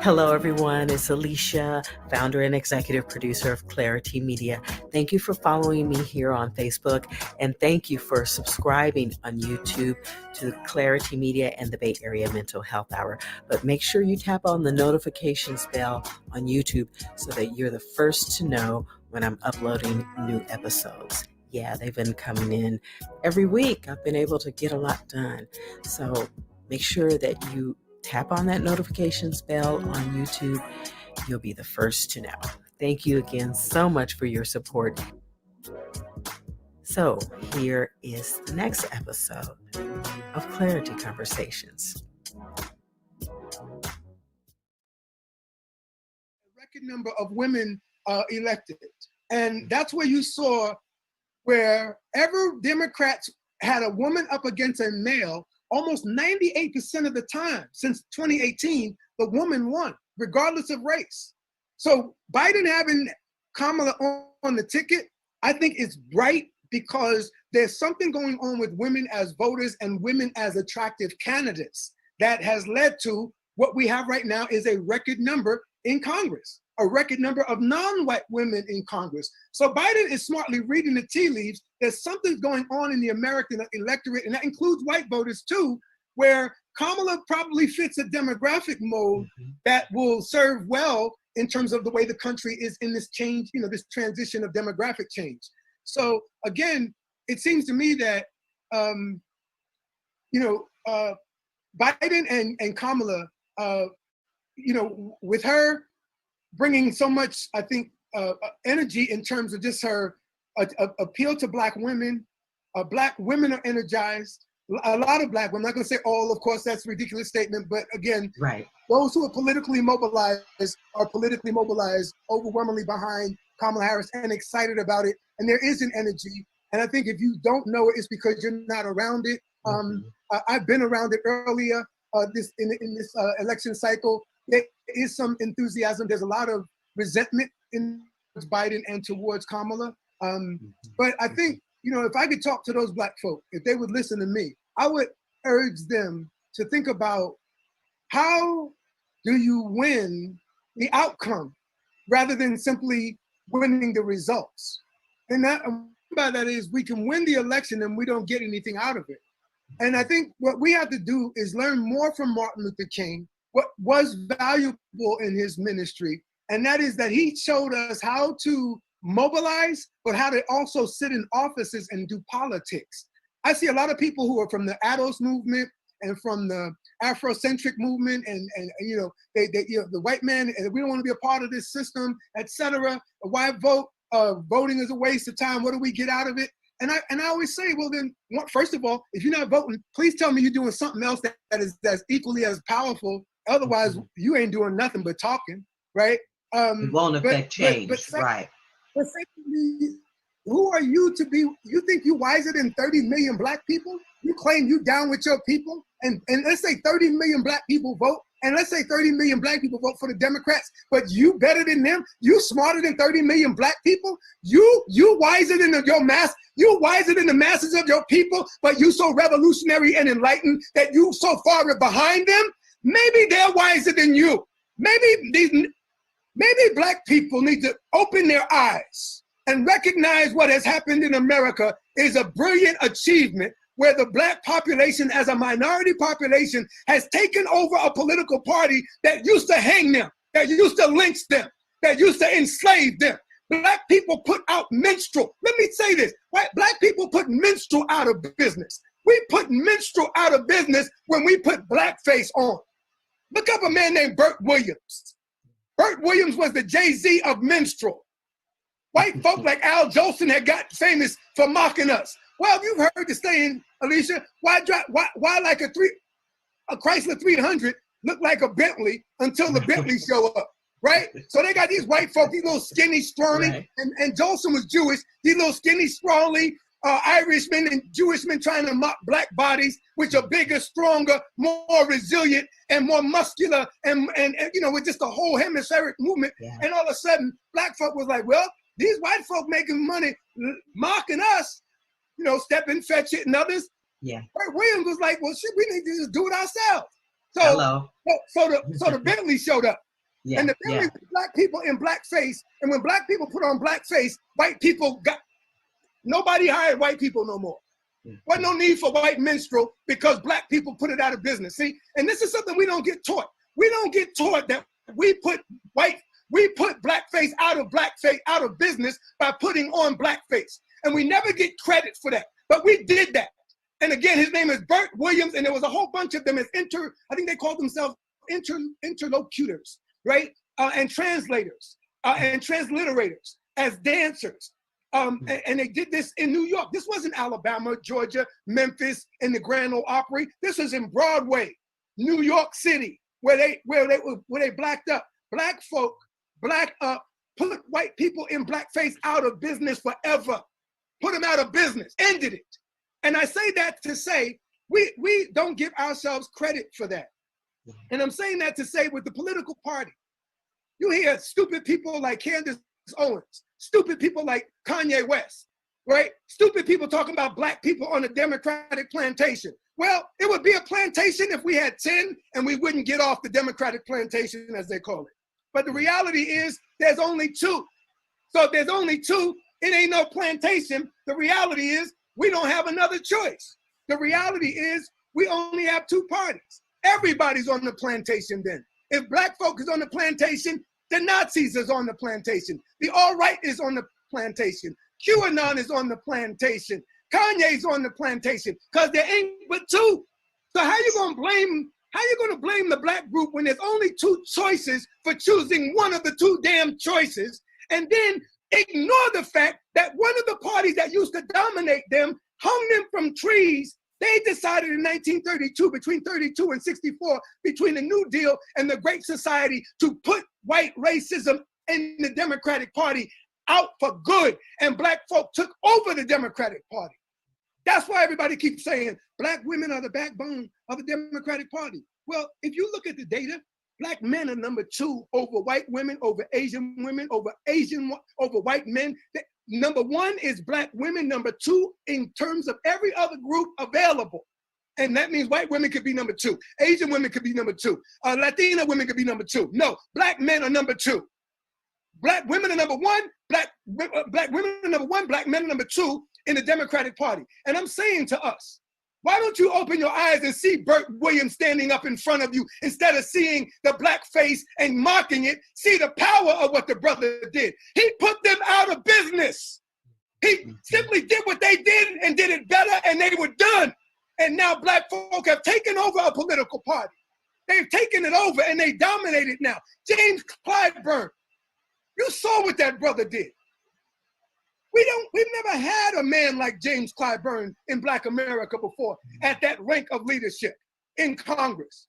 Hello, everyone. It's Alicia, founder and executive producer of ClariT Media. Thank you for following me here on Facebook, and thank you for subscribing on YouTube to ClariT Media and the Bay Area Mental Health Hour. But make sure you tap on the notifications bell on YouTube so that you're the first to know when I'm uploading new episodes. Yeah, they've been coming in every week. I've been able to get a lot done. So make sure that you tap on that notifications bell on YouTube. You'll be the first to know. Thank you again so much for your support. So here is the next episode of ClariT Conversations. A record number of women elected. And that's where you saw wherever Democrats had a woman up against a male, almost 98% of the time since 2018, the woman won, regardless of race. So Biden having Kamala on the ticket, I think is right because there's something going on with women as voters and women as attractive candidates that has led to what we have right now is a record number in Congress, a record number of non-white women in Congress. So Biden is smartly reading the tea leaves. There's something going on in the American electorate, and that includes white voters too, where Kamala probably fits a demographic mode that will serve well in terms of the way the country is in this change, this transition of demographic change. So again, it seems to me that, Biden and Kamala, with her bringing so much, I think, energy in terms of just her appeal to Black women. Black women are energized. A lot of Black women, I'm not going to say all, of course, that's a ridiculous statement, but again, right. Those who are politically mobilized overwhelmingly behind Kamala Harris and excited about it. And there is an energy. And I think if you don't know it, it's because you're not around it. I've been around it earlier in this election cycle. There is some enthusiasm. There's a lot of resentment in Biden and towards Kamala. But I think, if I could talk to those Black folk, if they would listen to me, I would urge them to think about how do you win the outcome rather than simply winning the results. And that, by that is we can win the election and we don't get anything out of it. And I think what we have to do is learn more from Martin Luther King, what was valuable in his ministry, and that is that he showed us how to mobilize, but how to also sit in offices and do politics. I see a lot of people who are from the ADOS movement and from the Afrocentric movement, and the white man, and we don't want to be a part of this system, etc. Why vote? Voting is a waste of time. What do we get out of it? And I always say, well, then, first of all, if you're not voting, please tell me you're doing something else that's equally as powerful. Otherwise, you ain't doing nothing but talking, right? It won't affect change, right? But secondly, who are you to be? You think you wiser than 30 million Black people? You claim you down with your people, and let's say 30 million Black people vote, and let's say 30 million Black people vote for the Democrats, but you better than them? You smarter than 30 million Black people? You wiser than your mass? You wiser than the masses of your people, but you so revolutionary and enlightened that you so far behind them? Maybe they're wiser than you. Maybe Black people need to open their eyes and recognize what has happened in America is a brilliant achievement where the Black population as a minority population has taken over a political party that used to hang them, that used to lynch them, that used to enslave them. Black people put out minstrel. Let me say this, right? Black people put minstrel out of business. We put minstrel out of business when we put blackface on. Look up a man named Burt Williams. Burt Williams was the Jay-Z of minstrel. White folk like Al Jolson had got famous for mocking us. Well, you've heard the saying, Alicia, why like a Chrysler 300 look like a Bentley until the Bentley show up, right? So they got these white folk, these little skinny, scrawny, right. and Jolson was Jewish, these little skinny, scrawny Irishmen and Jewish men trying to mock Black bodies, which are bigger, stronger, more resilient, and more muscular, and with just a whole hemispheric movement. Yeah. And all of a sudden, Black folk was like, well, these white folk making money mocking us. Step and Fetch It and others. Yeah. Bert Williams was like, well, shit, we need to just do it ourselves. So, Hello. so the Bentley showed up. Yeah. And the Bentley was black people in blackface. And when black people put on blackface, white people nobody hired white people no more. Wasn't no need for white minstrel because black people put it out of business. See, and this is something we don't get taught. We don't get taught that we put blackface out of business by putting on blackface. And we never get credit for that. But we did that. And again, his name is Bert Williams, and there was a whole bunch of them as I think they called themselves interlocutors, right? And translators and transliterators as dancers. And they did this in New York. This wasn't Alabama, Georgia, Memphis, and the Grand Ole Opry. This was in Broadway, New York City, where they blacked up. Black folk black up, put white people in blackface out of business forever. Put them out of business, ended it. And I say that to say, we don't give ourselves credit for that. And I'm saying that to say with the political party, you hear stupid people like Candace Owens, stupid people like Kanye West, right? Stupid people talking about black people on a Democratic plantation. Well, it would be a plantation if we had 10 and we wouldn't get off the Democratic plantation, as they call it. But the reality is there's only 2. So if there's only 2, it ain't no plantation. The reality is we don't have another choice. The reality is we only have 2 parties. Everybody's on the plantation then. If black folk is on the plantation, the Nazis is on the plantation. The alt-right is on the plantation. QAnon is on the plantation. Kanye's on the plantation, because there ain't but 2. So how you gonna blame the black group when there's only 2 choices for choosing one of the 2 damn choices, and then ignore the fact that one of the parties that used to dominate them hung them from trees. They decided in 1932, between 32 and 64, between the New Deal and the Great Society, to put white racism in the Democratic Party out for good, and black folk took over the Democratic Party. That's why everybody keeps saying black women are the backbone of the Democratic Party. Well, if you look at the data, black men are number 2 over white women, over Asian women, over white men. Number 1 is black women. Number 2 in terms of every other group available. And that means white women could be number 2. Asian women could be number 2. Latina women could be number 2. No, black men are number 2. Black women are number 1. Black women are number 1. Black men are number 2 in the Democratic Party. And I'm saying to us, why don't you open your eyes and see Bert Williams standing up in front of you instead of seeing the black face and mocking it? See the power of what the brother did. He put them out of business. He simply did what they did and did it better, and they were done. And now black folk have taken over a political party. They've taken it over and they dominate it now. James Clyburn, you saw what that brother did. We've never had a man like James Clyburn in Black America before at that rank of leadership in Congress.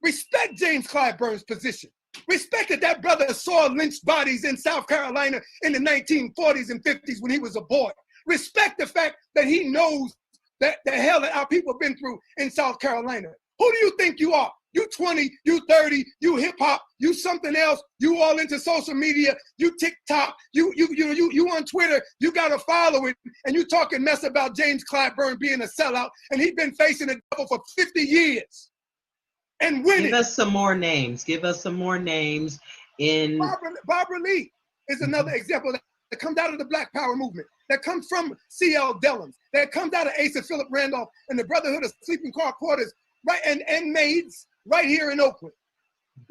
Respect James Clyburn's position. Respect that brother saw lynched bodies in South Carolina in the 1940s and 50s when he was a boy. Respect the fact that he knows that the hell that our people have been through in South Carolina. Who do you think you are? You 20, you 30, you hip hop, you something else, you all into social media, you TikTok, you on Twitter, you got to follow it, and you talking mess about James Clyburn being a sellout, and he's been facing the devil for 50 years and winning. Give us some more names. Give us some more names. Barbara Lee is another example that comes out of the Black Power movement, that comes from C.L. Dellums, that comes out of Asa Philip Randolph and the Brotherhood of Sleeping Car Porters, right, and maids. Right here in Oakland,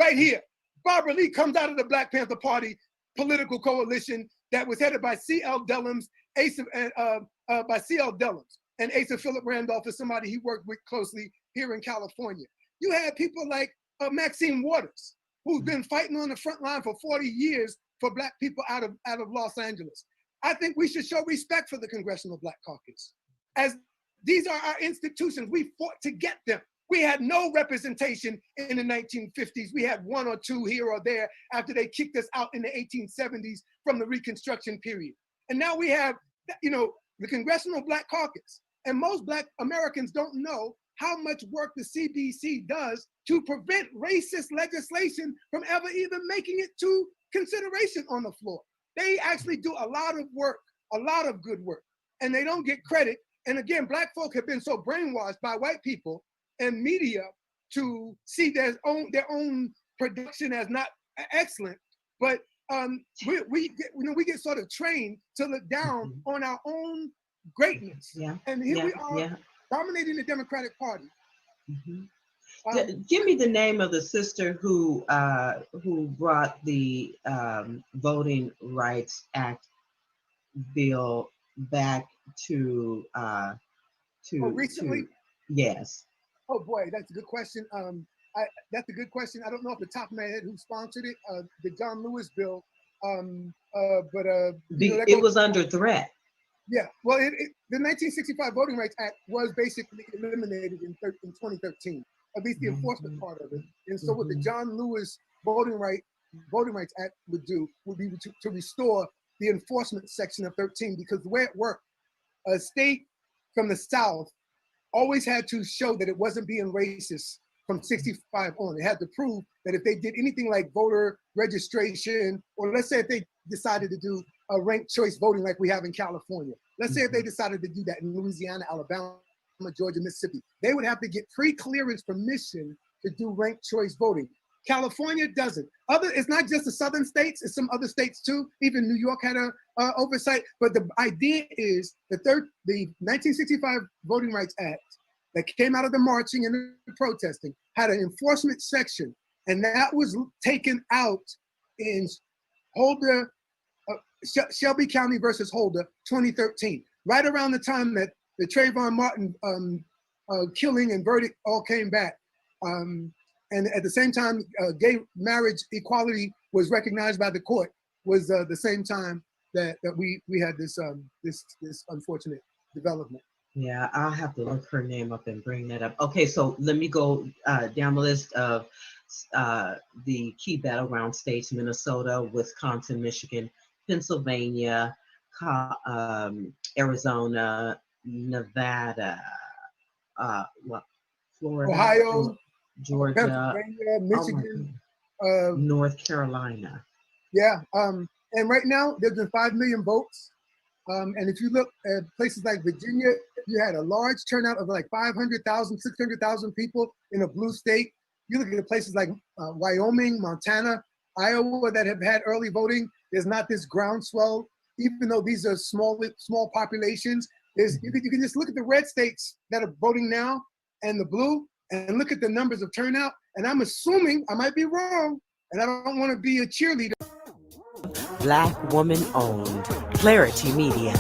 right here. Barbara Lee comes out of the Black Panther Party political coalition that was headed by C.L. Dellums, by C.L. Dellums. And Asa Philip Randolph is somebody he worked with closely here in California. You had people like Maxine Waters, who's been fighting on the front line for 40 years for black people out of Los Angeles. I think we should show respect for the Congressional Black Caucus, as these are our institutions. We fought to get them. We had no representation in the 1950s. We had 1 or 2 here or there after they kicked us out in the 1870s from the Reconstruction period. And now we have, the Congressional Black Caucus. And most Black Americans don't know how much work the CBC does to prevent racist legislation from ever even making it to consideration on the floor. They actually do a lot of work, a lot of good work, and they don't get credit And again, black folk have been so brainwashed by white people and media to see their own production as not excellent. But we get sort of trained to look down on our own greatness. Yeah. And here we are dominating the Democratic Party. Give me the name of the sister who brought the Voting Rights Act bill back to recently. Yes. Oh boy, that's a good question. That's a good question. I don't know off the top of my head who sponsored it. The John Lewis bill, but it was under threat. Yeah. Well, the 1965 Voting Rights Act was basically eliminated in 2013. At least the enforcement part of it. And so what the John Lewis Voting Rights Act would do would be to restore the enforcement section of 13, because the way it worked, a state from the South always had to show that it wasn't being racist from 65 on. It had to prove that if they did anything like voter registration, or let's say if they decided to do a ranked choice voting like we have in California, let's say if they decided to do that in Louisiana, Alabama, Georgia, Mississippi, they would have to get pre-clearance permission to do ranked choice voting. California doesn't. It's not just the southern states, it's some other states too. Even New York had a oversight. But the idea is the 1965 Voting Rights Act that came out of the marching and the protesting had an enforcement section, and that was taken out in Holder, Shelby County versus Holder, 2013, right around the time that the Trayvon Martin killing and verdict all came back. And at the same time, gay marriage equality was recognized by the court, was the same time that we had this unfortunate development. Yeah, I'll have to look her name up and bring that up. Okay, so let me go down the list of the key battleground states: Minnesota, Wisconsin, Michigan, Pennsylvania, Arizona, Nevada, Florida, Ohio, Georgia, Pennsylvania, Michigan, North Carolina. Yeah, and right now there's been 5 million votes. And if you look at places like Virginia, you had a large turnout of like 500,000, 600,000 people in a blue state. You look at places like Wyoming, Montana, Iowa that have had early voting. There's not this groundswell, even though these are small populations. You can just look at the red states that are voting now and the blue, and look at the numbers of turnout. And I'm assuming, I might be wrong, and I don't want to be a cheerleader. Black woman owned. ClariT Media.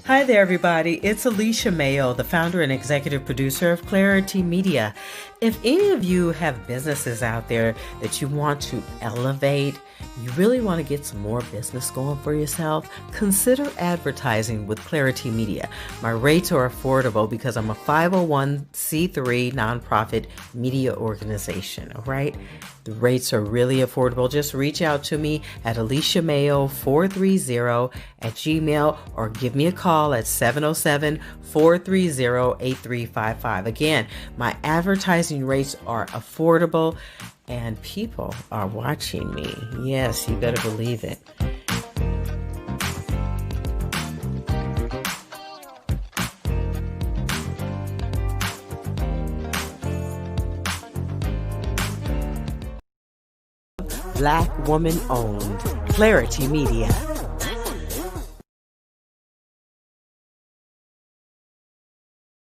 Hi there, everybody. It's Alicia Mayo, the founder and executive producer of ClariT Media. If any of you have businesses out there that you want to elevate, you really want to get some more business going for yourself, consider advertising with ClariT Media. My rates are affordable because I'm a 501c3 nonprofit media organization, all right? The rates are really affordable. Just reach out to me at aliciamayo430@gmail or give me a call at 707-430-8355. Again, my advertising rates are affordable and people are watching me. Yes, you better believe it. Black woman owned. ClariT Media.